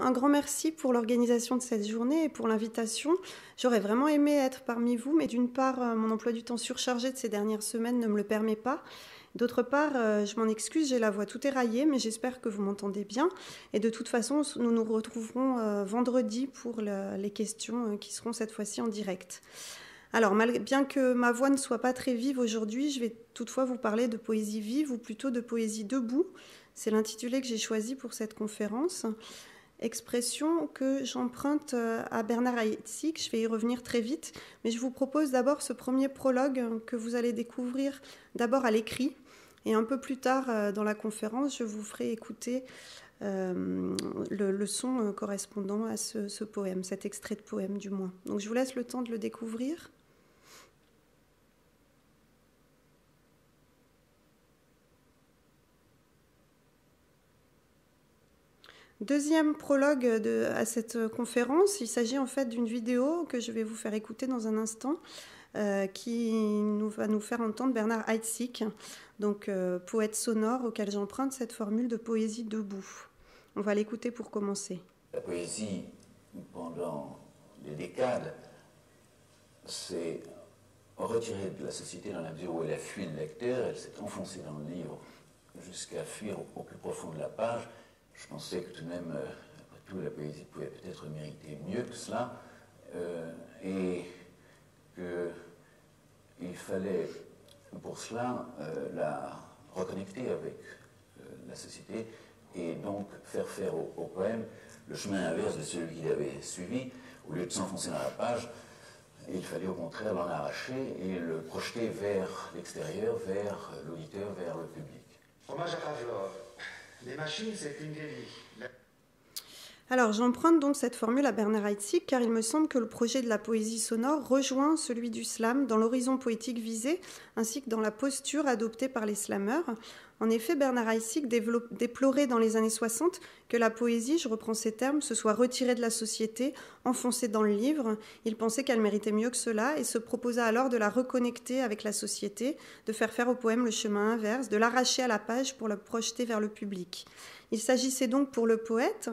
Un grand merci pour l'organisation de cette journée et pour l'invitation. J'aurais vraiment aimé être parmi vous, mais d'une part, mon emploi du temps surchargé de ces dernières semaines ne me le permet pas. D'autre part, je m'en excuse, j'ai la voix tout éraillée, mais j'espère que vous m'entendez bien. Et de toute façon, nous nous retrouverons vendredi pour les questions qui seront cette fois-ci en direct. Alors, bien que ma voix ne soit pas très vive aujourd'hui, je vais toutefois vous parler de poésie vive, ou plutôt de poésie debout. C'est l'intitulé que j'ai choisi pour cette conférence. Expression que j'emprunte à Bernard Heidsieck. Je vais y revenir très vite, mais je vous propose d'abord ce premier prologue que vous allez découvrir d'abord à l'écrit, et un peu plus tard dans la conférence, je vous ferai écouter le son correspondant à ce poème, cet extrait de poème du moins. Donc je vous laisse le temps de le découvrir. Deuxième prologue à cette conférence, il s'agit en fait d'une vidéo que je vais vous faire écouter dans un instant, qui va nous faire entendre Bernard Heidsieck, donc poète sonore auquel j'emprunte cette formule de poésie debout. On va l'écouter pour commencer. La poésie, pendant des décades, s'est retirée de la société dans la mesure où elle a fui le lecteur, elle s'est enfoncée dans le livre jusqu'à fuir au plus profond de la page. Je pensais que tout de même, après tout, la poésie pouvait peut-être mériter mieux que cela, et qu'il fallait pour cela la reconnecter avec la société, et donc faire au poème le chemin inverse de celui qu'il avait suivi. Au lieu de s'enfoncer dans la page, il fallait au contraire l'en arracher et le projeter vers l'extérieur, vers l'auditeur, vers le public. Hommage à Pavlov. Les machines, c'est une vieille. Alors, j'emprunte donc cette formule à Bernard Heidsieck car il me semble que le projet de la poésie sonore rejoint celui du slam dans l'horizon poétique visé, ainsi que dans la posture adoptée par les slameurs. En effet, Bernard Heidsieck déplorait dans les années 60 que la poésie, je reprends ces termes, se soit retirée de la société, enfoncée dans le livre. Il pensait qu'elle méritait mieux que cela et se proposa alors de la reconnecter avec la société, de faire au poème le chemin inverse, de l'arracher à la page pour le projeter vers le public. Il s'agissait donc pour le poète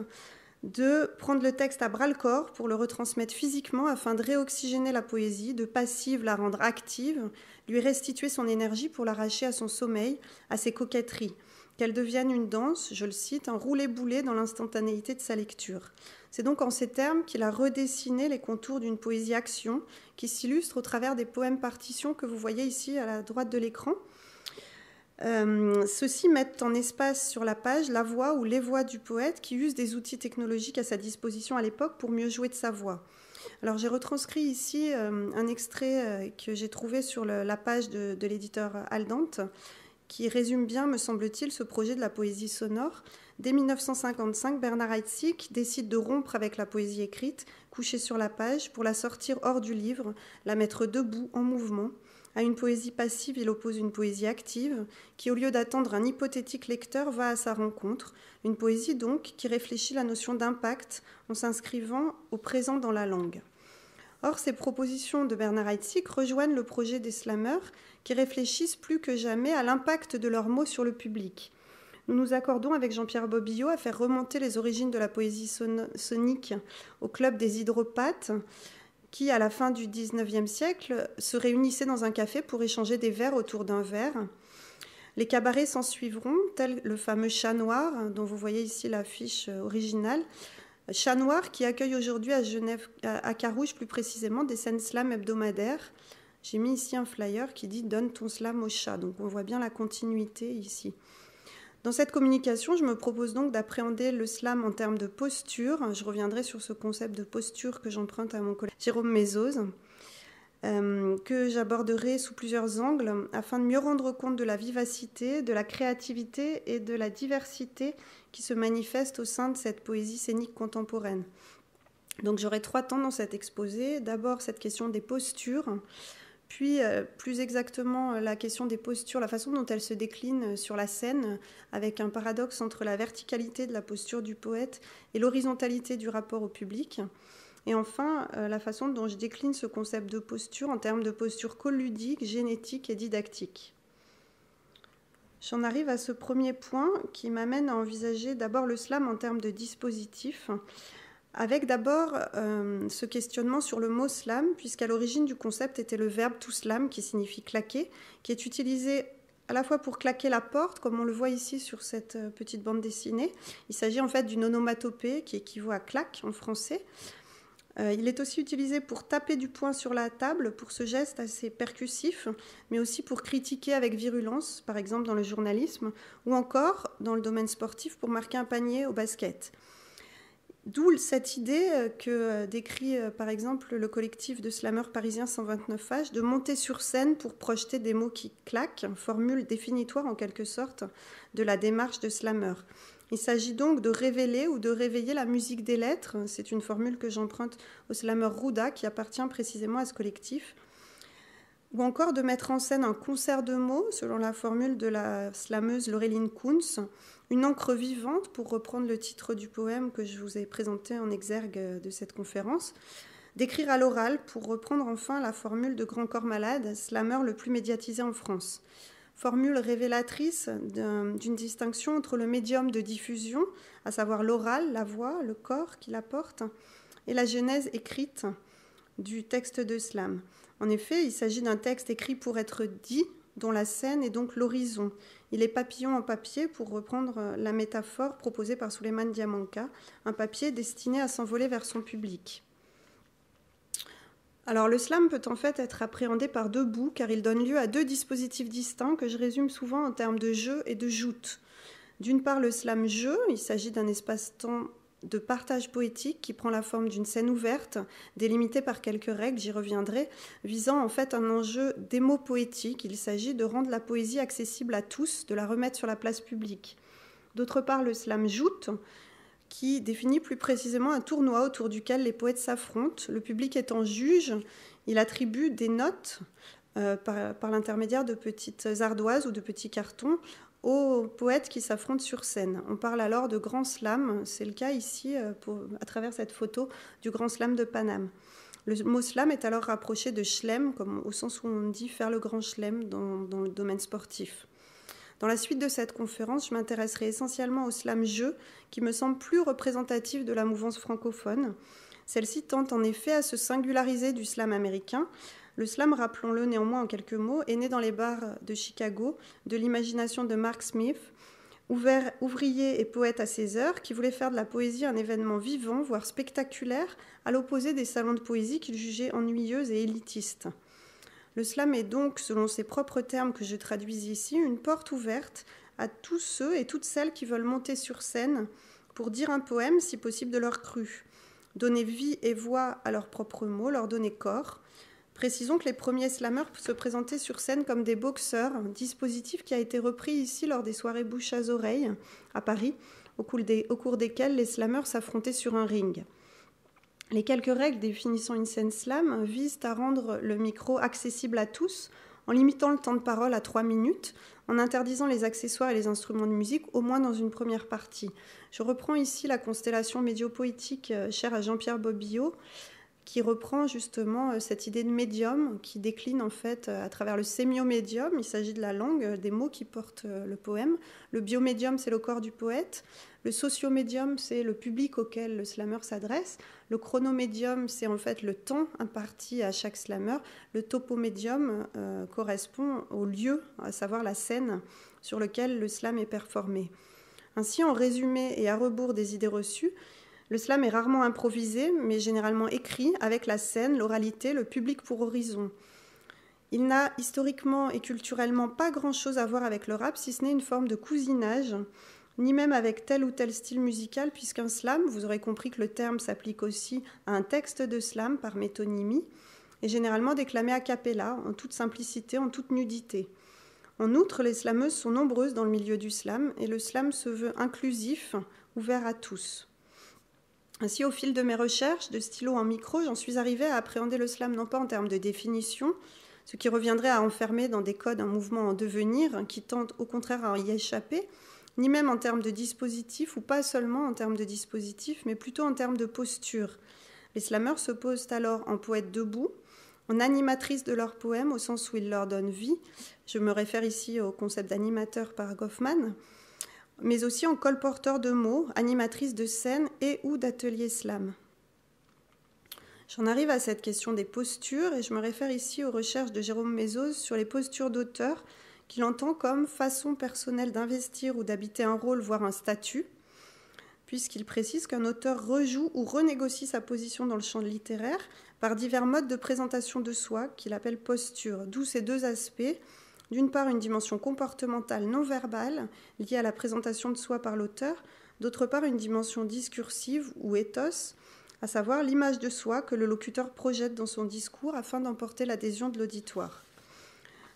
de prendre le texte à bras-le-corps pour le retransmettre physiquement afin de réoxygéner la poésie, de passive la rendre active, lui restituer son énergie pour l'arracher à son sommeil, à ses coquetteries, qu'elle devienne une danse, je le cite, un roulé-boulé dans l'instantanéité de sa lecture. C'est donc en ces termes qu'il a redessiné les contours d'une poésie-action qui s'illustre au travers des poèmes-partitions que vous voyez ici à la droite de l'écran. Ceux-ci mettent en espace sur la page la voix ou les voix du poète qui use des outils technologiques à sa disposition à l'époque pour mieux jouer de sa voix. Alors j'ai retranscrit ici un extrait que j'ai trouvé sur la page de l'éditeur Aldante qui résume bien, me semble-t-il, ce projet de la poésie sonore. Dès 1955, Bernard Heidsieck décide de rompre avec la poésie écrite, couchée sur la page, pour la sortir hors du livre, la mettre debout, en mouvement. À une poésie passive, il oppose une poésie active, qui, au lieu d'attendre un hypothétique lecteur, va à sa rencontre. Une poésie, donc, qui réfléchit la notion d'impact en s'inscrivant au présent dans la langue. Or, ces propositions de Bernard Heidsieck rejoignent le projet des slameurs, qui réfléchissent plus que jamais à l'impact de leurs mots sur le public. Nous nous accordons avec Jean-Pierre Bobillot à faire remonter les origines de la poésie sonique au club des hydropathes, qui, à la fin du XIXe siècle, se réunissaient dans un café pour échanger des vers autour d'un verre. Les cabarets s'en suivront, tel le fameux Chat Noir, dont vous voyez ici l'affiche originale. Chat Noir qui accueille aujourd'hui à Genève, à Carouge plus précisément, des scènes slam hebdomadaires. J'ai mis ici un flyer qui dit « Donne ton slam au chat ». Donc on voit bien la continuité ici. Dans cette communication, je me propose donc d'appréhender le slam en termes de posture. Je reviendrai sur ce concept de posture que j'emprunte à mon collègue Jérôme Mézoz, que j'aborderai sous plusieurs angles afin de mieux rendre compte de la vivacité, de la créativité et de la diversité qui se manifestent au sein de cette poésie scénique contemporaine. Donc j'aurai 3 temps dans cet exposé. D'abord cette question des postures, puis plus exactement la question des postures, la façon dont elles se déclinent sur la scène, avec un paradoxe entre la verticalité de la posture du poète et l'horizontalité du rapport au public. Et enfin, la façon dont je décline ce concept de posture en termes de posture colludique, génétique et didactique. J'en arrive à ce premier point qui m'amène à envisager d'abord le slam en termes de dispositif, avec d'abord ce questionnement sur le mot slam, puisqu'à l'origine du concept était le verbe to slam, qui signifie claquer, qui est utilisé à la fois pour claquer la porte, comme on le voit ici sur cette petite bande dessinée. Il s'agit en fait d'une onomatopée qui équivaut à claque en français. Il est aussi utilisé pour taper du poing sur la table, pour ce geste assez percussif, mais aussi pour critiquer avec virulence, par exemple dans le journalisme, ou encore dans le domaine sportif pour marquer un panier au basket. D'où cette idée que décrit par exemple le collectif de slammeurs parisiens 129H de monter sur scène pour projeter des mots qui claquent, formule définitoire en quelque sorte de la démarche de slammeur. Il s'agit donc de révéler ou de réveiller la musique des lettres. C'est une formule que j'emprunte au slameur Rouda qui appartient précisément à ce collectif. Ou encore de mettre en scène un concert de mots, selon la formule de la slameuse Laureline Kuntz, une encre vivante, pour reprendre le titre du poème que je vous ai présenté en exergue de cette conférence, d'écrire à l'oral, pour reprendre enfin la formule de Grand Corps Malade, slameur le plus médiatisé en France. Formule révélatrice d'une distinction entre le médium de diffusion, à savoir l'oral, la voix, le corps qui la porte, et la genèse écrite du texte de slam. En effet, il s'agit d'un texte écrit pour être dit, dont la scène est donc l'horizon. Il est papillon en papier, pour reprendre la métaphore proposée par Souleymane Diamanka, un papier destiné à s'envoler vers son public. Alors le slam peut en fait être appréhendé par deux bouts, car il donne lieu à deux dispositifs distincts que je résume souvent en termes de jeu et de joute. D'une part, le slam jeu, il s'agit d'un espace-temps de partage poétique qui prend la forme d'une scène ouverte, délimitée par quelques règles, j'y reviendrai, visant en fait un enjeu d'émo poétique. Il s'agit de rendre la poésie accessible à tous, de la remettre sur la place publique. D'autre part, le slam joute, qui définit plus précisément un tournoi autour duquel les poètes s'affrontent. Le public étant juge, il attribue des notes par l'intermédiaire de petites ardoises ou de petits cartons aux poètes qui s'affrontent sur scène. On parle alors de grand slam, c'est le cas ici à travers cette photo du grand slam de Paname. Le mot slam est alors rapproché de chelem, comme au sens où on dit faire le grand chelem dans le domaine sportif. Dans la suite de cette conférence, je m'intéresserai essentiellement au slam-jeu, qui me semble plus représentatif de la mouvance francophone. Celle-ci tente en effet à se singulariser du slam américain. Le slam, rappelons-le néanmoins en quelques mots, est né dans les bars de Chicago, de l'imagination de Mark Smith, ouvrier et poète à ses heures, qui voulait faire de la poésie un événement vivant, voire spectaculaire, à l'opposé des salons de poésie qu'il jugeait ennuyeux et élitistes. Le slam est donc, selon ses propres termes que je traduis ici, une porte ouverte à tous ceux et toutes celles qui veulent monter sur scène pour dire un poème, si possible de leur cru, donner vie et voix à leurs propres mots, leur donner corps. Précisons que les premiers slammeurs se présentaient sur scène comme des boxeurs, un dispositif qui a été repris ici lors des soirées bouche à oreille à Paris, au cours desquelles les slammeurs s'affrontaient sur un ring. Les quelques règles définissant une scène slam visent à rendre le micro accessible à tous, en limitant le temps de parole à 3 minutes, en interdisant les accessoires et les instruments de musique, au moins dans une première partie. Je reprends ici la constellation médiopoétique chère à Jean-Pierre Bobillot, qui reprend justement cette idée de médium, qui décline en fait à travers le sémiomédium. Il s'agit de la langue, des mots qui portent le poème. Le biomédium, c'est le corps du poète. Le sociomédium, c'est le public auquel le slameur s'adresse. Le chronomédium, c'est en fait le temps imparti à chaque slameur. Le topomédium correspond au lieu, à savoir la scène sur laquelle le slam est performé. Ainsi, en résumé et à rebours des idées reçues, le slam est rarement improvisé, mais généralement écrit avec la scène, l'oralité, le public pour horizon. Il n'a historiquement et culturellement pas grand-chose à voir avec le rap, si ce n'est une forme de cousinage, ni même avec tel ou tel style musical, puisqu'un slam, vous aurez compris que le terme s'applique aussi à un texte de slam par métonymie, est généralement déclamé a cappella, en toute simplicité, en toute nudité. En outre, les slameuses sont nombreuses dans le milieu du slam, et le slam se veut inclusif, ouvert à tous. Ainsi, au fil de mes recherches, de stylo en micro, j'en suis arrivée à appréhender le slam non pas en termes de définition, ce qui reviendrait à enfermer dans des codes un mouvement en devenir qui tente au contraire à y échapper, ni même en termes de dispositif, ou pas seulement en termes de dispositif, mais plutôt en termes de posture. Les slameurs se posent alors en poète debout, en animatrices de leurs poèmes au sens où ils leur donnent vie. Je me réfère ici au concept d'animateur par Goffman, mais aussi en colporteurs de mots, animatrices de scènes et ou d'ateliers slam. J'en arrive à cette question des postures et je me réfère ici aux recherches de Jérôme Mézos sur les postures d'auteur qu'il entend comme façon personnelle d'investir ou d'habiter un rôle, voire un statut, puisqu'il précise qu'un auteur rejoue ou renégocie sa position dans le champ littéraire par divers modes de présentation de soi qu'il appelle posture, d'où ces deux aspects. D'une part, une dimension comportementale non verbale liée à la présentation de soi par l'auteur, d'autre part, une dimension discursive ou ethos, à savoir l'image de soi que le locuteur projette dans son discours afin d'emporter l'adhésion de l'auditoire.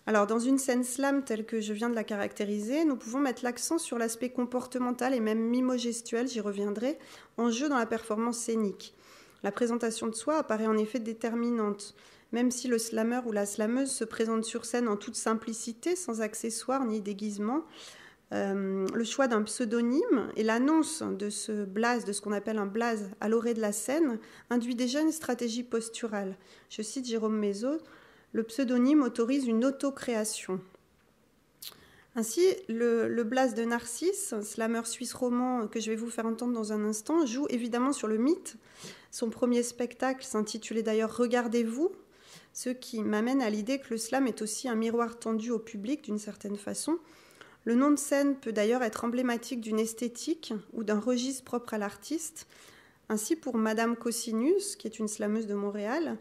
Alors, dans une scène slam telle que je viens de la caractériser, nous pouvons mettre l'accent sur l'aspect comportemental et même mimogestuel, j'y reviendrai, en jeu dans la performance scénique. La présentation de soi apparaît en effet déterminante. Même si le slameur ou la slameuse se présente sur scène en toute simplicité, sans accessoires ni déguisement, le choix d'un pseudonyme et l'annonce de ce blaze, de ce qu'on appelle un blaze à l'orée de la scène, induit déjà une stratégie posturale. Je cite Jérôme Mézos, le pseudonyme autorise une autocréation. Ainsi, le blaze de Narcisse, slameur suisse roman que je vais vous faire entendre dans un instant, joue évidemment sur le mythe. Son premier spectacle s'intitulait d'ailleurs « Regardez-vous », ce qui m'amène à l'idée que le slam est aussi un miroir tendu au public d'une certaine façon. Le nom de scène peut d'ailleurs être emblématique d'une esthétique ou d'un registre propre à l'artiste. Ainsi, pour Madame Cosinus, qui est une slameuse de Montréal,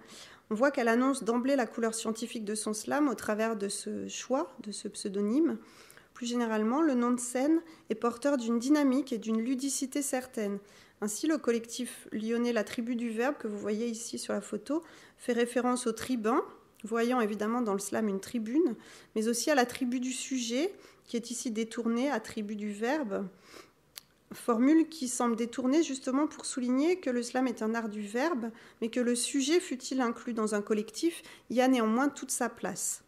on voit qu'elle annonce d'emblée la couleur scientifique de son slam au travers de ce choix, de ce pseudonyme. Plus généralement, le nom de scène est porteur d'une dynamique et d'une ludicité certaine. Ainsi, le collectif lyonnais La Tribu du Verbe, que vous voyez ici sur la photo, fait référence au tribun, voyant évidemment dans le slam une tribune, mais aussi à la tribu du sujet, qui est ici détournée à tribu du verbe, formule qui semble détournée justement pour souligner que le slam est un art du verbe, mais que le sujet, fût-il inclus dans un collectif, y a néanmoins toute sa place.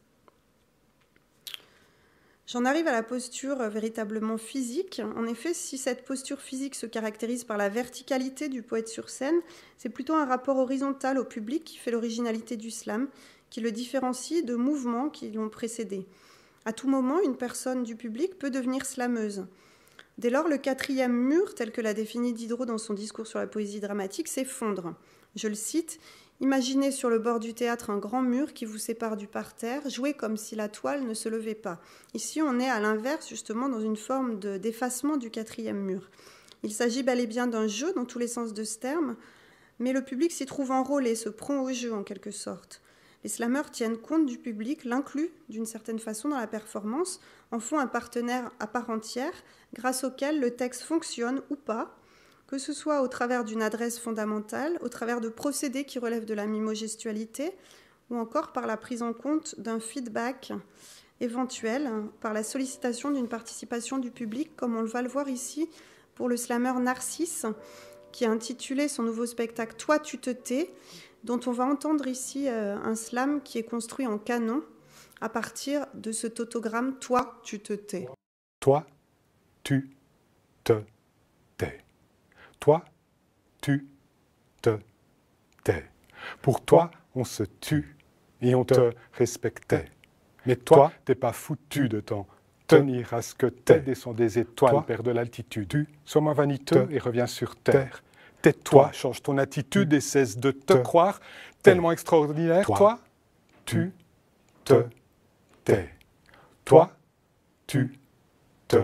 J'en arrive à la posture véritablement physique. En effet, si cette posture physique se caractérise par la verticalité du poète sur scène, c'est plutôt un rapport horizontal au public qui fait l'originalité du slam, qui le différencie de mouvements qui l'ont précédé. À tout moment, une personne du public peut devenir slameuse. Dès lors, le quatrième mur, tel que l'a défini Diderot dans son discours sur la poésie dramatique, s'effondre. Je le cite, « Imaginez sur le bord du théâtre un grand mur qui vous sépare du parterre, jouez comme si la toile ne se levait pas. » Ici, on est à l'inverse, justement, dans une forme d'effacement du quatrième mur. Il s'agit bel et bien d'un jeu dans tous les sens de ce terme, mais le public s'y trouve enrôlé, se prend au jeu en quelque sorte. Les slameurs tiennent compte du public, l'incluent d'une certaine façon dans la performance, en font un partenaire à part entière, grâce auquel le texte fonctionne ou pas, que ce soit au travers d'une adresse fondamentale, au travers de procédés qui relèvent de la mimogestualité, ou encore par la prise en compte d'un feedback éventuel, par la sollicitation d'une participation du public, comme on va le voir ici pour le slameur Narcisse, qui a intitulé son nouveau spectacle « Toi, tu te tais », dont on va entendre ici un slam qui est construit en canon à partir de ce tautogramme « Toi, tu te tais ». Toi, tu te tais. Toi, tu te tais. Pour toi, on se tue et on te respectait. Mais toi, t'es pas foutu de t'en tenir à ce que t'es. Descends des étoiles, perds de l'altitude. Sois moins vaniteux et reviens sur terre. Tais-toi, change ton attitude et cesse de te croire tellement extraordinaire. Toi, tu te tais. Toi, tu te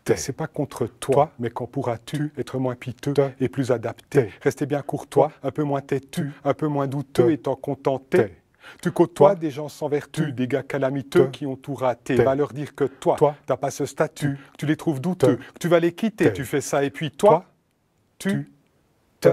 tais. C'est pas contre toi, mais quand pourras-tu être moins piteux et plus adapté. Restez bien courtois, un peu moins têtu, un peu moins douteux et t'en contenter. Tu côtoies des gens sans vertu, des gars calamiteux qui ont tout raté. Va leur dire que toi, t'as pas ce statut, que tu les trouves douteux, que tu vas les quitter. Tu fais ça et puis toi, tu te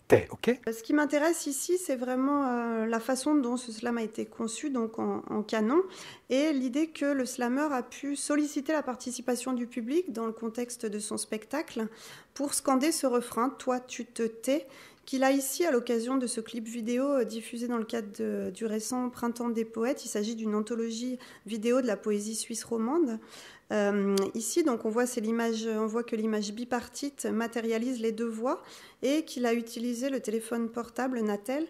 tais, ok ? Ce qui m'intéresse ici, c'est vraiment la façon dont ce slam a été conçu, donc en canon, et l'idée que le slameur a pu solliciter la participation du public dans le contexte de son spectacle pour scander ce refrain « Toi, tu te tais », qu'il a ici à l'occasion de ce clip vidéo diffusé dans le cadre du récent Printemps des poètes. Il s'agit d'une anthologie vidéo de la poésie suisse romande. Ici, donc, on voit que l'image bipartite matérialise les deux voix et qu'il a utilisé le téléphone portable Natel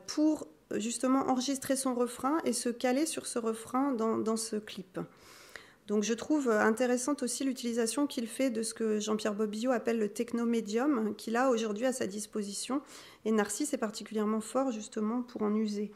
pour justement enregistrer son refrain et se caler sur ce refrain dans ce clip. Donc je trouve intéressante aussi l'utilisation qu'il fait de ce que Jean-Pierre Bobbillot appelle le technomédium, qu'il a aujourd'hui à sa disposition. Et Narcisse est particulièrement fort justement pour en user.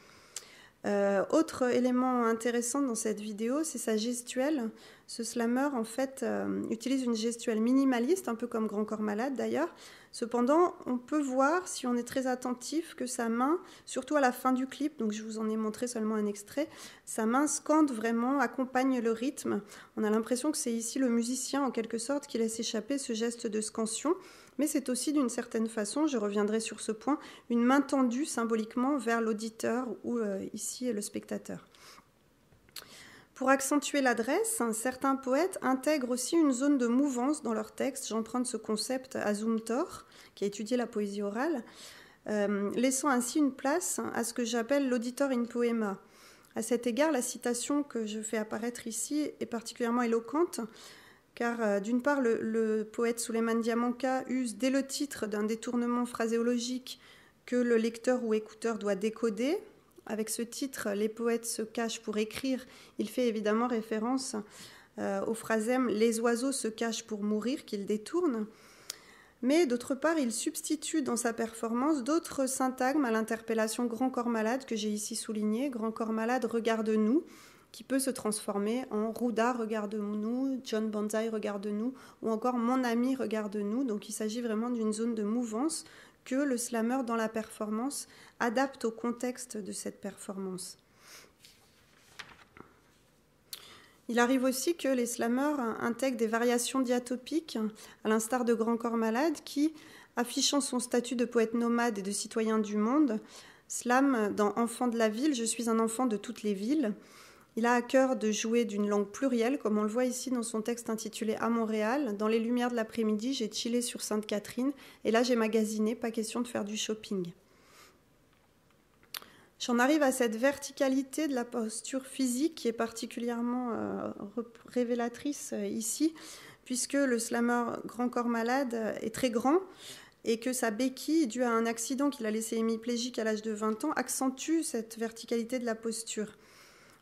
Autre élément intéressant dans cette vidéo, c'est sa gestuelle. Ce slammer, en fait, utilise une gestuelle minimaliste, un peu comme Grand Corps Malade d'ailleurs. Cependant, on peut voir, si on est très attentif, que sa main, surtout à la fin du clip, donc je vous en ai montré seulement un extrait, sa main scande vraiment, accompagne le rythme. On a l'impression que c'est ici le musicien, en quelque sorte, qui laisse échapper ce geste de scansion. Mais c'est aussi d'une certaine façon, je reviendrai sur ce point, une main tendue symboliquement vers l'auditeur ou ici le spectateur. Pour accentuer l'adresse, certains poètes intègrent aussi une zone de mouvance dans leur texte. J'emprunte ce concept à Zumthor, qui a étudié la poésie orale, laissant ainsi une place à ce que j'appelle l'auditor in poema. À cet égard, la citation que je fais apparaître ici est particulièrement éloquente, car d'une part, le poète Souleymane Diamanka use dès le titre d'un détournement phraséologique que le lecteur ou écouteur doit décoder. Avec ce titre, les poètes se cachent pour écrire. Il fait évidemment référence au phrasème « Les oiseaux se cachent pour mourir » qu'il détourne. Mais d'autre part, il substitue dans sa performance d'autres syntagmes à l'interpellation « Grand Corps Malade » que j'ai ici souligné. « Grand Corps Malade, regarde-nous » qui peut se transformer en « Rouda, regarde-nous »,« John Banzai, regarde-nous » ou encore « Mon ami, regarde-nous ». Donc il s'agit vraiment d'une zone de mouvance que le slammer dans la performance adapte au contexte de cette performance. Il arrive aussi que les slammers intègrent des variations diatopiques, à l'instar de Grand Corps Malade, qui, affichant son statut de poète nomade et de citoyen du monde, slame dans « Enfant de la ville, je suis un enfant de toutes les villes ». Il a à cœur de jouer d'une langue plurielle, comme on le voit ici dans son texte intitulé « À Montréal ». Dans les lumières de l'après-midi, j'ai chillé sur Sainte-Catherine, et là j'ai magasiné, pas question de faire du shopping. J'en arrive à cette verticalité de la posture physique qui est particulièrement révélatrice ici, puisque le slammer Grand Corps Malade est très grand et que sa béquille, due à un accident qui l'a laissé hémiplégique à l'âge de 20 ans, accentue cette verticalité de la posture.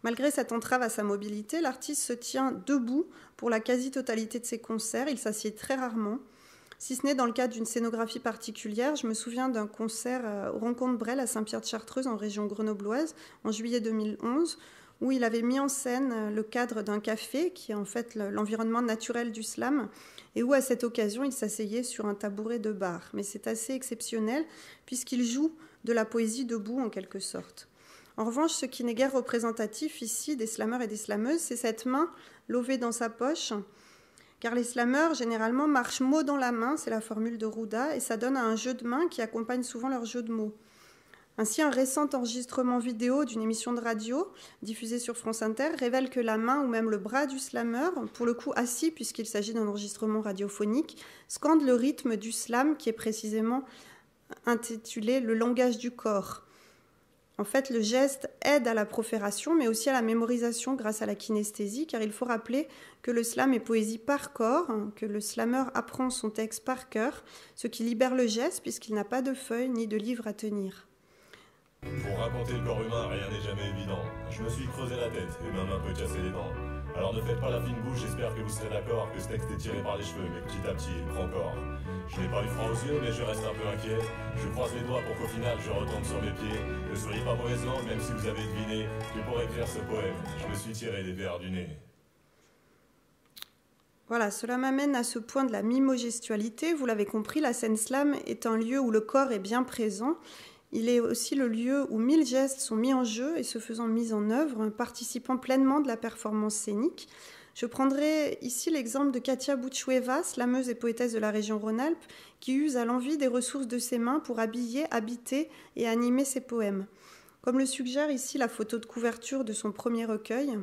Malgré cette entrave à sa mobilité, l'artiste se tient debout pour la quasi-totalité de ses concerts. Il s'assied très rarement, si ce n'est dans le cadre d'une scénographie particulière. Je me souviens d'un concert au Rencontre Brel à Saint-Pierre-de-Chartreuse, en région grenobloise, en juillet 2011, où il avait mis en scène le cadre d'un café, qui est en fait l'environnement naturel du slam, et où à cette occasion il s'asseyait sur un tabouret de bar. Mais c'est assez exceptionnel, puisqu'il joue de la poésie debout en quelque sorte. En revanche, ce qui n'est guère représentatif ici des slammeurs et des slameuses, c'est cette main levée dans sa poche, car les slammeurs, généralement, marchent mot dans la main, c'est la formule de Rouda, et ça donne à un jeu de main qui accompagne souvent leur jeu de mots. Ainsi, un récent enregistrement vidéo d'une émission de radio diffusée sur France Inter révèle que la main ou même le bras du slammer, pour le coup assis puisqu'il s'agit d'un enregistrement radiophonique, scande le rythme du slam qui est précisément intitulé « Le langage du corps ». En fait, le geste aide à la profération, mais aussi à la mémorisation grâce à la kinesthésie, car il faut rappeler que le slam est poésie par corps, que le slammer apprend son texte par cœur, ce qui libère le geste puisqu'il n'a pas de feuille ni de livre à tenir. Pour raconter le corps humain, rien n'est jamais évident. Je me suis creusé la tête et même un peu cassé les dents. Alors ne faites pas la fine bouche, j'espère que vous serez d'accord que ce texte est tiré par les cheveux, mais petit à petit, il prend corps. Je n'ai pas eu froid aux yeux, mais je reste un peu inquiet. Je croise les doigts pour qu'au final, je retombe sur mes pieds. Ne soyez pas mauvaise langue, même si vous avez deviné que pour écrire ce poème, je me suis tiré des vers du nez. Voilà, cela m'amène à ce point de la mimogestualité. Vous l'avez compris, la scène slam est un lieu où le corps est bien présent. Il est aussi le lieu où 1000 gestes sont mis en jeu et se faisant mis en œuvre, participant pleinement de la performance scénique. Je prendrai ici l'exemple de Katia Bouchoueva, slameuse et poétesse de la région Rhône-Alpes, qui use à l'envi des ressources de ses mains pour habiller, habiter et animer ses poèmes. Comme le suggère ici la photo de couverture de son premier recueil,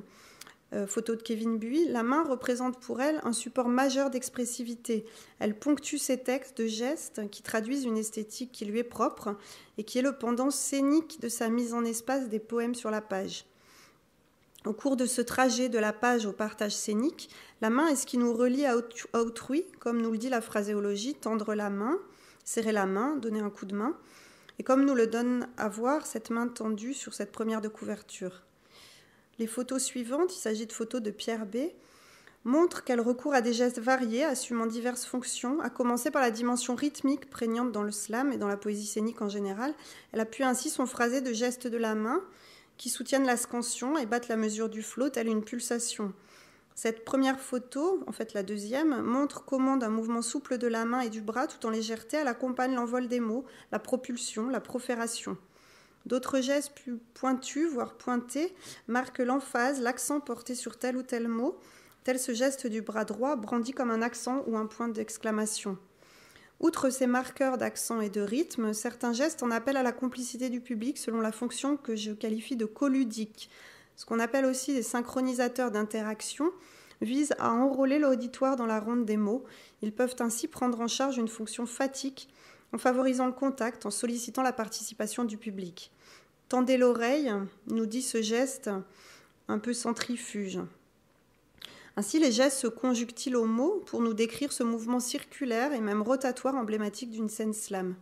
photo de Kevin Buis, la main représente pour elle un support majeur d'expressivité. Elle ponctue ses textes de gestes qui traduisent une esthétique qui lui est propre et qui est le pendant scénique de sa mise en espace des poèmes sur la page. Au cours de ce trajet de la page au partage scénique, la main est ce qui nous relie à autrui, comme nous le dit la phraséologie, tendre la main, serrer la main, donner un coup de main. et comme nous le donne à voir cette main tendue sur cette première de couverture. Les photos suivantes, il s'agit de photos de Pierre B., montrent qu'elle recourt à des gestes variés, assumant diverses fonctions, à commencer par la dimension rythmique prégnante dans le slam et dans la poésie scénique en général. Elle appuie ainsi son phrasé de gestes de la main qui soutiennent la scansion et battent la mesure du flot, telle une pulsation. Cette première photo, en fait la deuxième, montre comment d'un mouvement souple de la main et du bras, tout en légèreté, elle accompagne l'envol des mots, la propulsion, la profération. D'autres gestes plus pointus, voire pointés, marquent l'emphase, l'accent porté sur tel ou tel mot, tel ce geste du bras droit brandi comme un accent ou un point d'exclamation. Outre ces marqueurs d'accent et de rythme, certains gestes en appellent à la complicité du public selon la fonction que je qualifie de coludique. Ce qu'on appelle aussi des synchronisateurs d'interaction visent à enrôler l'auditoire dans la ronde des mots. Ils peuvent ainsi prendre en charge une fonction fatigue en favorisant le contact, en sollicitant la participation du public. Tendez l'oreille, nous dit ce geste un peu centrifuge. Ainsi, les gestes se conjuguent-ils aux mots pour nous décrire ce mouvement circulaire et même rotatoire emblématique d'une scène slam.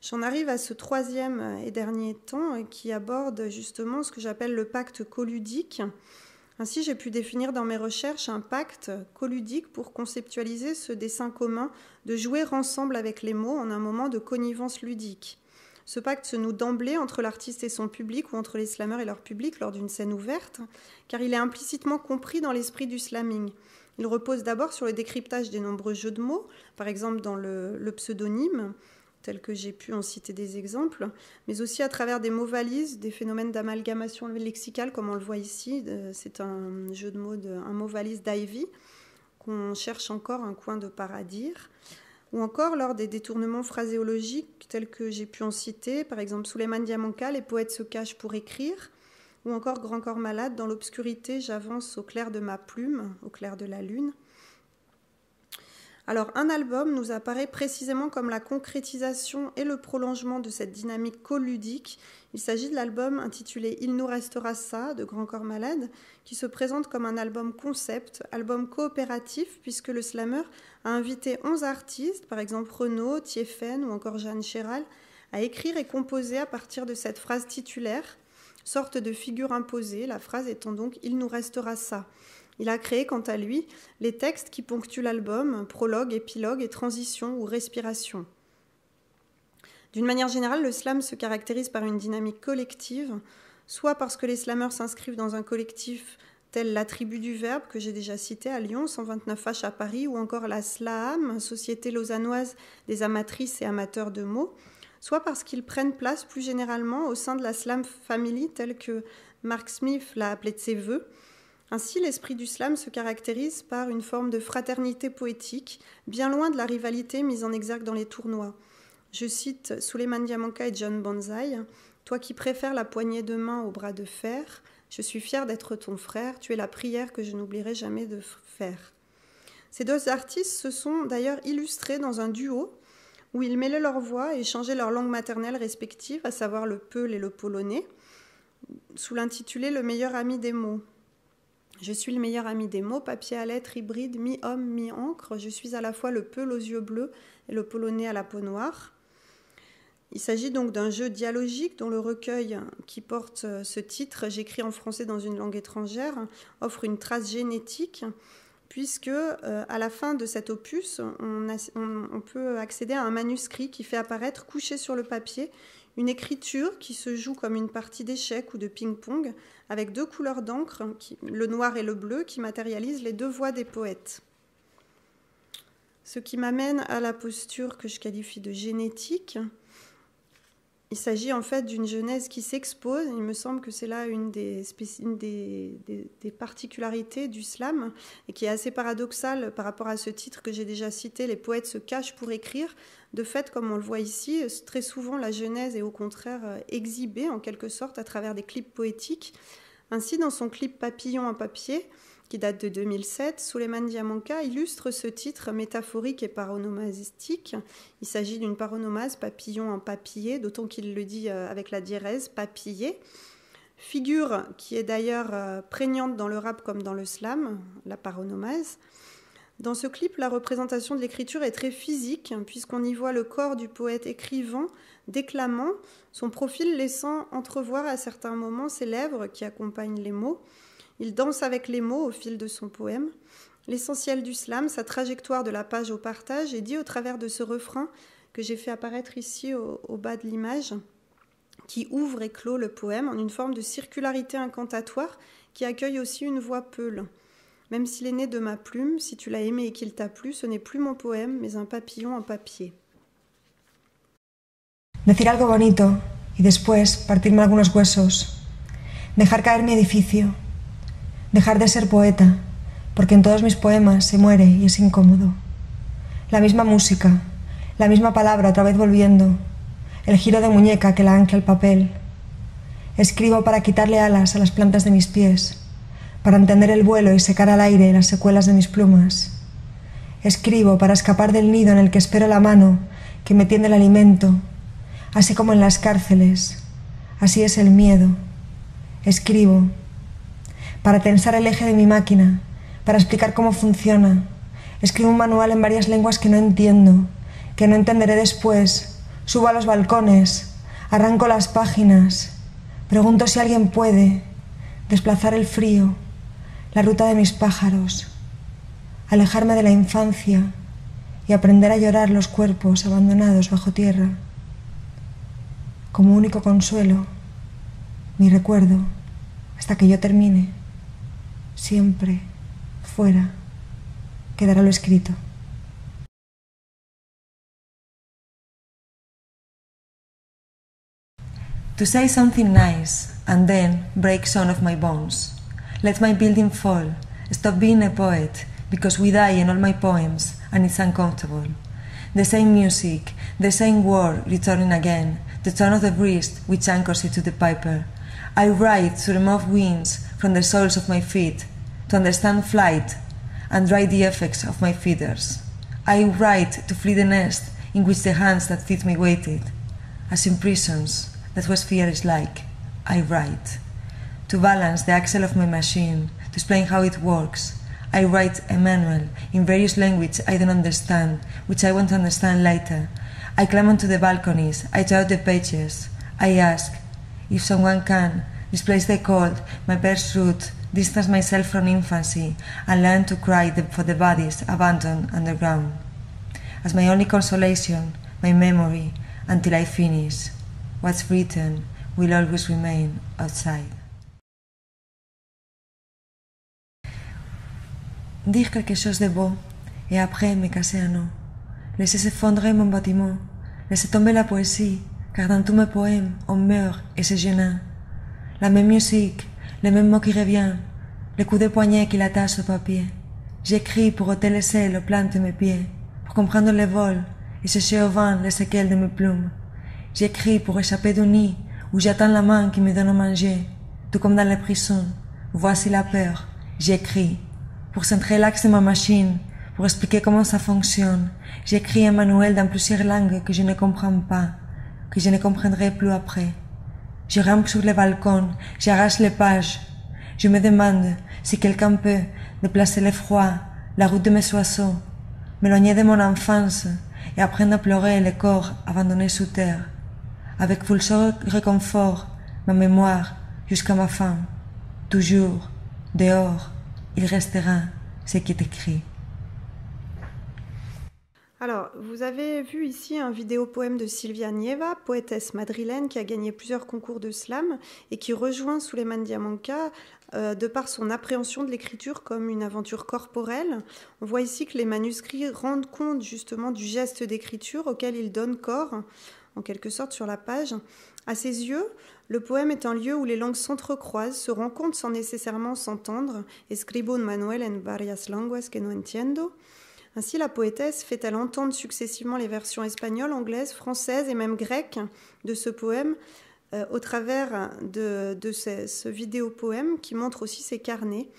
J'en arrive à ce troisième et dernier temps qui aborde justement ce que j'appelle le pacte coludique. Ainsi, j'ai pu définir dans mes recherches un pacte coludique pour conceptualiser ce dessein commun de jouer ensemble avec les mots en un moment de connivence ludique. Ce pacte se noue d'emblée entre l'artiste et son public ou entre les slammeurs et leur public lors d'une scène ouverte, car il est implicitement compris dans l'esprit du slamming. Il repose d'abord sur le décryptage des nombreux jeux de mots, par exemple dans le pseudonyme, tel que j'ai pu en citer des exemples, mais aussi à travers des mots valises, des phénomènes d'amalgamation lexicale, comme on le voit ici. C'est un jeu de mots, un mot valise d'Ivy, qu'on cherche encore un coin de paradire. Ou encore lors des détournements phraséologiques tels que j'ai pu en citer, par exemple Souleymane Diamanka, les poètes se cachent pour écrire, ou encore Grand Corps Malade, dans l'obscurité j'avance au clair de ma plume, au clair de la lune. Alors un album nous apparaît précisément comme la concrétisation et le prolongement de cette dynamique coludique. Il s'agit de l'album intitulé « Il nous restera ça » de Grand Corps Malade, qui se présente comme un album concept, album coopératif, puisque le slammer a invité 11 artistes, par exemple Renaud, Thieffen ou encore Jeanne Chéral, à écrire et composer à partir de cette phrase titulaire, sorte de figure imposée, la phrase étant donc « Il nous restera ça ». Il a créé, quant à lui, les textes qui ponctuent l'album, prologue, épilogue et transition ou respiration. D'une manière générale, le slam se caractérise par une dynamique collective, soit parce que les slammeurs s'inscrivent dans un collectif tel la Tribu du Verbe, que j'ai déjà cité à Lyon, 129H à Paris, ou encore la SLAAM, Société lausannoise des amatrices et amateurs de mots, soit parce qu'ils prennent place plus généralement au sein de la slam family, telle que Mark Smith l'a appelée de ses voeux. Ainsi, l'esprit du slam se caractérise par une forme de fraternité poétique, bien loin de la rivalité mise en exergue dans les tournois. Je cite Souleymane Diamanka et John Banzai. « Toi qui préfères la poignée de main au bras de fer, je suis fière d'être ton frère, tu es la prière que je n'oublierai jamais de faire. » Ces deux artistes se sont d'ailleurs illustrés dans un duo où ils mêlaient leurs voix et échangeaient leurs langues maternelles respectives, à savoir le peul et le polonais, sous l'intitulé « Le meilleur ami des mots ». Je suis le meilleur ami des mots, papier à lettres, hybride, mi-homme, mi-encre. Je suis à la fois le peul aux yeux bleus et le polonais à la peau noire. Il s'agit donc d'un jeu dialogique dont le recueil qui porte ce titre, j'écris en français dans une langue étrangère, offre une trace génétique, puisque à la fin de cet opus, on peut accéder à un manuscrit qui fait apparaître, couché sur le papier, une écriture qui se joue comme une partie d'échecs ou de ping-pong, avec deux couleurs d'encre, le noir et le bleu, qui matérialisent les deux voix des poètes. Ce qui m'amène à la posture que je qualifie de génétique. Il s'agit en fait d'une genèse qui s'expose. Il me semble que c'est là une des particularités du slam et qui est assez paradoxale par rapport à ce titre que j'ai déjà cité, « Les poètes se cachent pour écrire ». De fait, comme on le voit ici, très souvent la genèse est au contraire exhibée en quelque sorte à travers des clips poétiques. Ainsi, dans son clip Papillon en papier, qui date de 2007, Souleymane Diamanka illustre ce titre métaphorique et paronomastique. Il s'agit d'une paronomase papillon en papillé, d'autant qu'il le dit avec la diérèse, papillé. Figure qui est d'ailleurs prégnante dans le rap comme dans le slam, la paronomase. Dans ce clip, la représentation de l'écriture est très physique, puisqu'on y voit le corps du poète écrivant, déclamant, son profil laissant entrevoir à certains moments ses lèvres qui accompagnent les mots. Il danse avec les mots au fil de son poème. L'essentiel du slam, sa trajectoire de la page au partage, est dit au travers de ce refrain que j'ai fait apparaître ici au bas de l'image, qui ouvre et clôt le poème en une forme de circularité incantatoire qui accueille aussi une voix peule. Même s'il est né de ma plume, si tu l'as aimé et qu'il t'a plu, ce n'est plus mon poème, mais un papillon en papier. Decir algo bonito y después partirme algunos huesos. Dejar caer mi edificio. Dejar de ser poeta, porque en todos mis poemas se muere y es incómodo. La misma música, la misma palabra otra vez volviendo, el giro de muñeca que la ancla al papel. Escribo para quitarle alas a las plantas de mis pies, para entender el vuelo y secar al aire las secuelas de mis plumas. Escribo para escapar del nido en el que espero la mano que me tiende el alimento, así como en las cárceles. Así es el miedo. Escribo para tensar el eje de mi máquina, para explicar cómo funciona. Escribo un manual en varias lenguas que no entiendo, que no entenderé después. Subo a los balcones, arranco las páginas, pregunto si alguien puede desplazar el frío, la ruta de mis pájaros, alejarme de la infancia y aprender a llorar los cuerpos abandonados bajo tierra. Como único consuelo, mi recuerdo, hasta que yo termine, siempre, fuera, quedará lo escrito. To say something nice, and then break some of my bones. Let my building fall, stop being a poet, because we die in all my poems, and it's uncomfortable. The same music, the same word returning again, the tone of the breeze which anchors it to the piper. I write to remove winds from the soles of my feet, to understand flight, and dry the effects of my feathers. I write to flee the nest in which the hands that feed me waited. As in prisons, that's what fear is like. I write. To balance the axle of my machine, to explain how it works, I write a manual in various languages I don't understand, which I want to understand later. I climb onto the balconies, I tear out the pages. I ask if someone can displace the cold, my best route, distance myself from infancy, and learn to cry for the bodies abandoned underground. As my only consolation, my memory, until I finish. What's written will always remain outside. Dire quelque chose de beau, et après me casser un os. Laisser s'effondrer mon bâtiment, laisser tomber la poésie, car dans tous mes poèmes, on meurt et c'est gênant. La même musique, le même mot qui revient, le coup de poignet qui l'attache au papier. J'écris pour ôter les selles aux plantes de mes pieds, pour comprendre le vol et sécher au vent les séquelles de mes plumes. J'écris pour échapper du nid où j'attends la main qui me donne à manger, tout comme dans les prisons. Voici la peur. J'écris pour centrer l'axe de ma machine, pour expliquer comment ça fonctionne. J'écris un manuel dans plusieurs langues que je ne comprends pas, que je ne comprendrai plus après. Je rampe sur les balcons, j'arrache les pages. Je me demande si quelqu'un peut déplacer le froid, la route de mes oiseaux, m'éloigner de mon enfance et apprendre à pleurer le corps abandonné sous terre. Avec full réconfort, ma mémoire jusqu'à ma fin. Toujours, dehors, il restera ce qui est écrit. Alors, vous avez vu ici un vidéo-poème de Silvia Nieva, poétesse madrilène qui a gagné plusieurs concours de slam et qui rejoint Souleymane Diamanka de par son appréhension de l'écriture comme une aventure corporelle. On voit ici que les manuscrits rendent compte justement du geste d'écriture auquel il donne corps, en quelque sorte sur la page. À ses yeux, le poème est un lieu où les langues s'entrecroisent, se rencontrent sans nécessairement s'entendre. Escribo un manuel en varias lenguas que no entiendo. Ainsi, la poétesse fait-elle entendre successivement les versions espagnoles, anglaises, françaises et même grecques de ce poème au travers de ce vidéo-poème qui montre aussi ses carnets.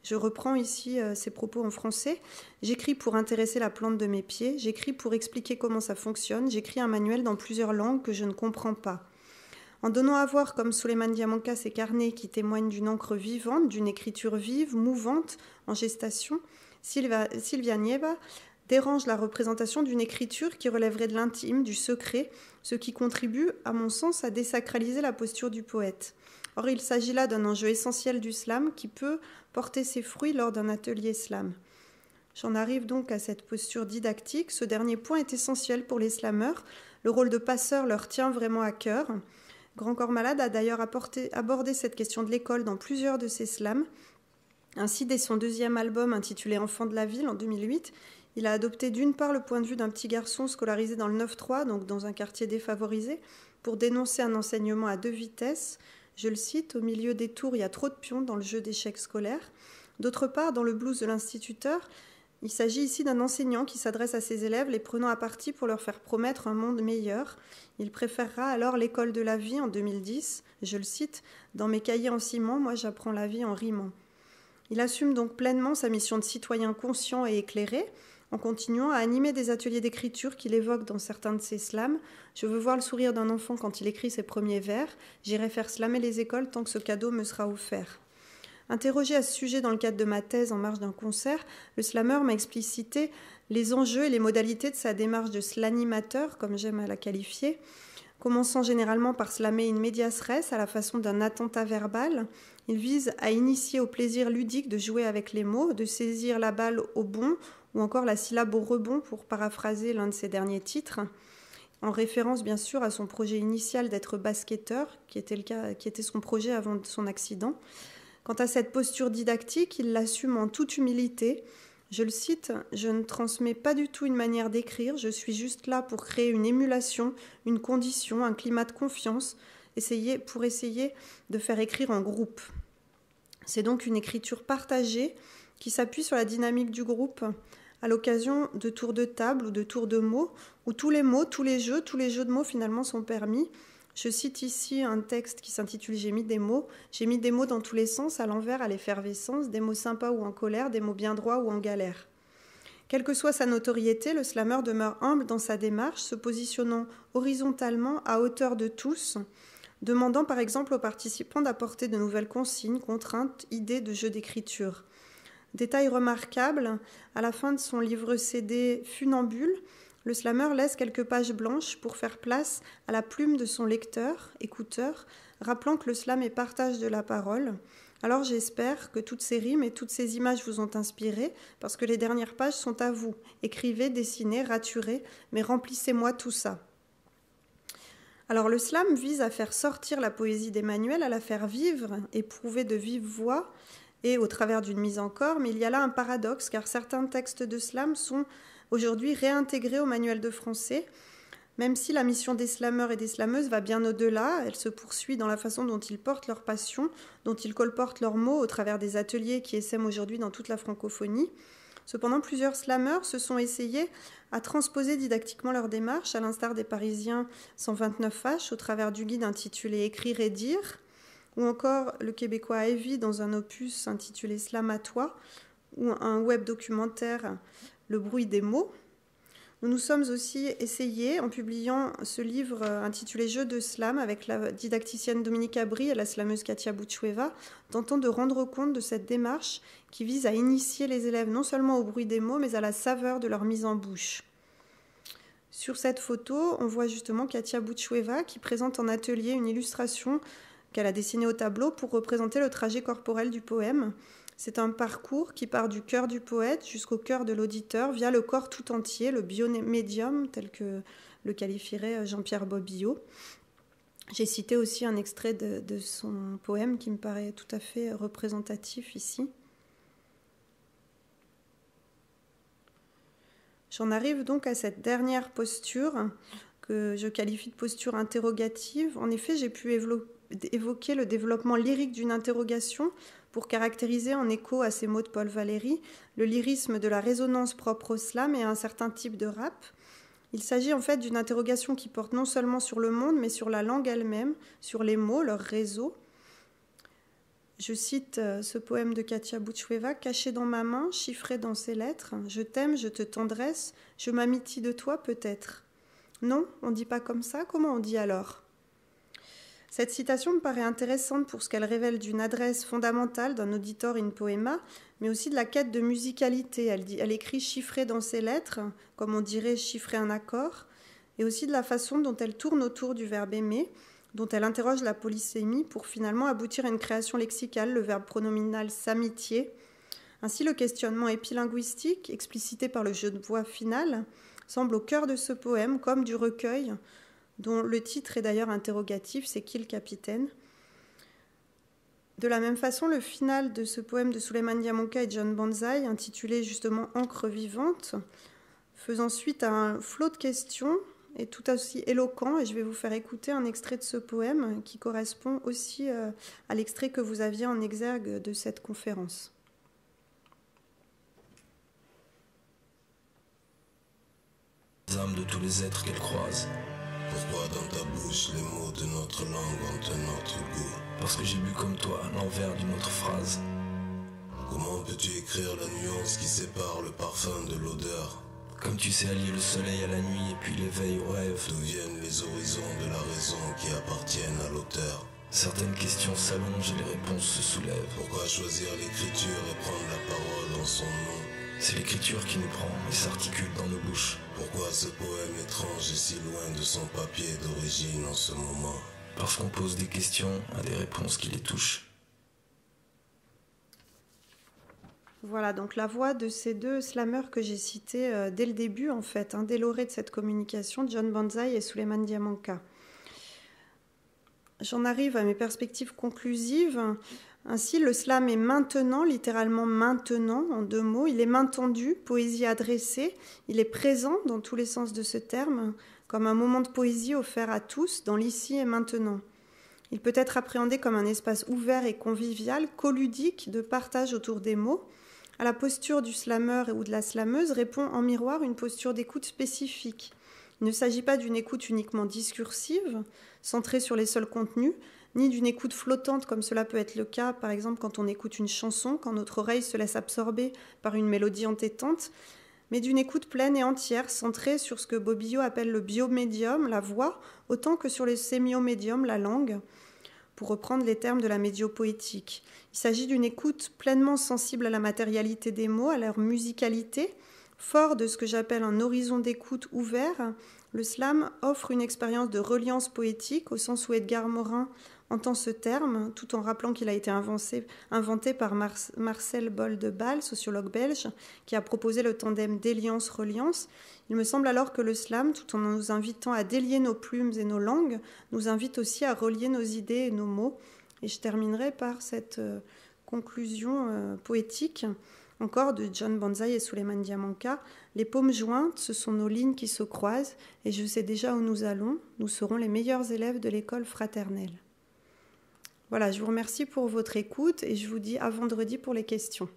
Je reprends ici ses propos en français. J'écris pour intéresser la plante de mes pieds, j'écris pour expliquer comment ça fonctionne, j'écris un manuel dans plusieurs langues que je ne comprends pas. En donnant à voir comme Souleymane Diamanka ces carnets qui témoignent d'une encre vivante, d'une écriture vive, mouvante, en gestation, Sylvia Nieva dérange la représentation d'une écriture qui relèverait de l'intime, du secret, ce qui contribue, à mon sens, à désacraliser la posture du poète. Or, il s'agit là d'un enjeu essentiel du slam qui peut porter ses fruits lors d'un atelier slam. J'en arrive donc à cette posture didactique. Ce dernier point est essentiel pour les slameurs. Le rôle de passeur leur tient vraiment à cœur. Grand Corps Malade a d'ailleurs abordé cette question de l'école dans plusieurs de ses slams. Ainsi, dès son deuxième album intitulé Enfants de la ville en 2008, il a adopté d'une part le point de vue d'un petit garçon scolarisé dans le 9-3, donc dans un quartier défavorisé, pour dénoncer un enseignement à 2 vitesses. Je le cite, « Au milieu des tours, il y a trop de pions dans le jeu d'échecs scolaires ». D'autre part, dans le blues de l'instituteur, il s'agit ici d'un enseignant qui s'adresse à ses élèves, les prenant à partie pour leur faire promettre un monde meilleur. Il préférera alors l'école de la vie en 2010. Je le cite, « Dans mes cahiers en ciment, moi j'apprends la vie en rimant ». Il assume donc pleinement sa mission de citoyen conscient et éclairé, en continuant à animer des ateliers d'écriture qu'il évoque dans certains de ses slams. Je veux voir le sourire d'un enfant quand il écrit ses premiers vers. J'irai faire slammer les écoles tant que ce cadeau me sera offert. Interrogé à ce sujet dans le cadre de ma thèse en marge d'un concert, le slameur m'a explicité les enjeux et les modalités de sa démarche de slanimateur, comme j'aime à la qualifier, commençant généralement par slammer in medias res à la façon d'un attentat verbal. Il vise à initier au plaisir ludique de jouer avec les mots, de saisir la balle au bond ou encore la syllabe au rebond, pour paraphraser l'un de ses derniers titres, en référence bien sûr à son projet initial d'être basketteur, qui était son projet avant son accident. Quant à cette posture didactique, il l'assume en toute humilité. Je le cite, « Je ne transmets pas du tout une manière d'écrire, je suis juste là pour créer une émulation, une condition, un climat de confiance, pour essayer de faire écrire en groupe. » C'est donc une écriture partagée qui s'appuie sur la dynamique du groupe à l'occasion de tours de table ou de tours de mots, où tous les mots, tous les jeux de mots finalement sont permis. Je cite ici un texte qui s'intitule « J'ai mis des mots ». J'ai mis des mots dans tous les sens, à l'envers, à l'effervescence, des mots sympas ou en colère, des mots bien droits ou en galère. Quelle que soit sa notoriété, le slameur demeure humble dans sa démarche, se positionnant horizontalement à hauteur de tous, demandant par exemple aux participants d'apporter de nouvelles consignes, contraintes, idées de jeux d'écriture. Détail remarquable, à la fin de son livre CD Funambule, le slameur laisse quelques pages blanches pour faire place à la plume de son lecteur, écouteur, rappelant que le slam est partage de la parole. Alors j'espère que toutes ces rimes et toutes ces images vous ont inspiré, parce que les dernières pages sont à vous. Écrivez, dessinez, raturez, mais remplissez-moi tout ça. Alors le slam vise à faire sortir la poésie d'Emmanuel, à la faire vivre, éprouver de vive voix, et au travers d'une mise en corps, mais il y a là un paradoxe, car certains textes de slam sont aujourd'hui réintégrés au manuel de français, même si la mission des slameurs et des slameuses va bien au-delà. Elle se poursuit dans la façon dont ils portent leur passion, dont ils colportent leurs mots au travers des ateliers qui essaiment aujourd'hui dans toute la francophonie. Cependant, plusieurs slameurs se sont essayés à transposer didactiquement leur démarche, à l'instar des Parisiens 129H, au travers du guide intitulé « Écrire et dire », ou encore le Québécois Evie dans un opus intitulé « Slam à toi », ou un web documentaire « Le bruit des mots ». Nous nous sommes aussi essayés, en publiant ce livre intitulé « Jeux de slam » avec la didacticienne Dominique Abri et la slameuse Katia Bouchoueva, tentant de rendre compte de cette démarche qui vise à initier les élèves non seulement au bruit des mots, mais à la saveur de leur mise en bouche. Sur cette photo, on voit justement Katia Bouchoueva qui présente en atelier une illustration qu'elle a dessinée au tableau pour représenter le trajet corporel du poème. C'est un parcours qui part du cœur du poète jusqu'au cœur de l'auditeur via le corps tout entier, le biomédium, tel que le qualifierait Jean-Pierre Bobbillot. J'ai cité aussi un extrait de son poème qui me paraît tout à fait représentatif ici. J'en arrive donc à cette dernière posture que je qualifie de posture interrogative. En effet, j'ai pu évoquer le développement lyrique d'une interrogation pour caractériser en écho à ces mots de Paul Valéry le lyrisme de la résonance propre au slam et à un certain type de rap. Il s'agit en fait d'une interrogation qui porte non seulement sur le monde, mais sur la langue elle-même, sur les mots, leur réseau. Je cite ce poème de Katia Bouchoueva, « Caché dans ma main, chiffré dans ses lettres, je t'aime, je te tendresse, je m'amitie de toi peut-être. » Non, on ne dit pas comme ça, comment on dit alors ? Cette citation me paraît intéressante pour ce qu'elle révèle d'une adresse fondamentale d'un auditor in poema, mais aussi de la quête de musicalité. Elle écrit chiffré dans ses lettres, comme on dirait chiffrer un accord, et aussi de la façon dont elle tourne autour du verbe aimer, dont elle interroge la polysémie pour finalement aboutir à une création lexicale, le verbe pronominal s'amitié. Ainsi, le questionnement épilinguistique, explicité par le jeu de voix final, semble au cœur de ce poème, comme du recueil, dont le titre est d'ailleurs interrogatif, c'est qui le capitaine? De la même façon, le final de ce poème de Souleymane Diamanka et John Banzai, intitulé justement Encre vivante, faisant suite à un flot de questions, est tout aussi éloquent, et je vais vous faire écouter un extrait de ce poème qui correspond aussi à l'extrait que vous aviez en exergue de cette conférence. Les âmes de tous les êtres qu'elle croise. Pourquoi dans ta bouche les mots de notre langue ont un autre goût? Parce que j'ai bu comme toi l'envers d'une autre phrase. Comment peux-tu écrire la nuance qui sépare le parfum de l'odeur? Comme tu sais allier le soleil à la nuit et puis l'éveil au rêve. D'où viennent les horizons de la raison qui appartiennent à l'auteur? Certaines questions s'allongent et les réponses se soulèvent. Pourquoi choisir l'écriture et prendre la parole en son nom? C'est l'écriture qui nous prend et s'articule dans nos bouches. Pourquoi ce poème étrange est si loin de son papier d'origine en ce moment? Parce qu'on pose des questions à des réponses qui les touchent. Voilà, donc la voix de ces deux slameurs que j'ai cités dès le début, en fait, dès l'orée de cette communication, John Banzai et Souleymane Diamanka. J'en arrive à mes perspectives conclusives. Ainsi, le slam est maintenant, littéralement maintenant, en deux mots. Il est main tendue, poésie adressée. Il est présent dans tous les sens de ce terme, comme un moment de poésie offert à tous, dans l'ici et maintenant. Il peut être appréhendé comme un espace ouvert et convivial, colludique, de partage autour des mots. À la posture du slameur ou de la slameuse répond en miroir une posture d'écoute spécifique. Il ne s'agit pas d'une écoute uniquement discursive, centrée sur les seuls contenus, ni d'une écoute flottante comme cela peut être le cas, par exemple quand on écoute une chanson, quand notre oreille se laisse absorber par une mélodie entêtante, mais d'une écoute pleine et entière, centrée sur ce que Bobbio appelle le biomédium, la voix, autant que sur le sémiomédium, la langue, pour reprendre les termes de la médiopoétique. Il s'agit d'une écoute pleinement sensible à la matérialité des mots, à leur musicalité. Fort de ce que j'appelle un horizon d'écoute ouvert, le slam offre une expérience de reliance poétique, au sens où Edgar Morin entend ce terme, tout en rappelant qu'il a été inventé par Marcel Boldebal, sociologue belge, qui a proposé le tandem déliance-reliance. Il me semble alors que le slam, tout en nous invitant à délier nos plumes et nos langues, nous invite aussi à relier nos idées et nos mots. Et je terminerai par cette conclusion poétique, encore de John Banzai et Souleymane Diamanka. Les paumes jointes, ce sont nos lignes qui se croisent, et je sais déjà où nous allons. Nous serons les meilleurs élèves de l'école fraternelle. Voilà, je vous remercie pour votre écoute et je vous dis à vendredi pour les questions.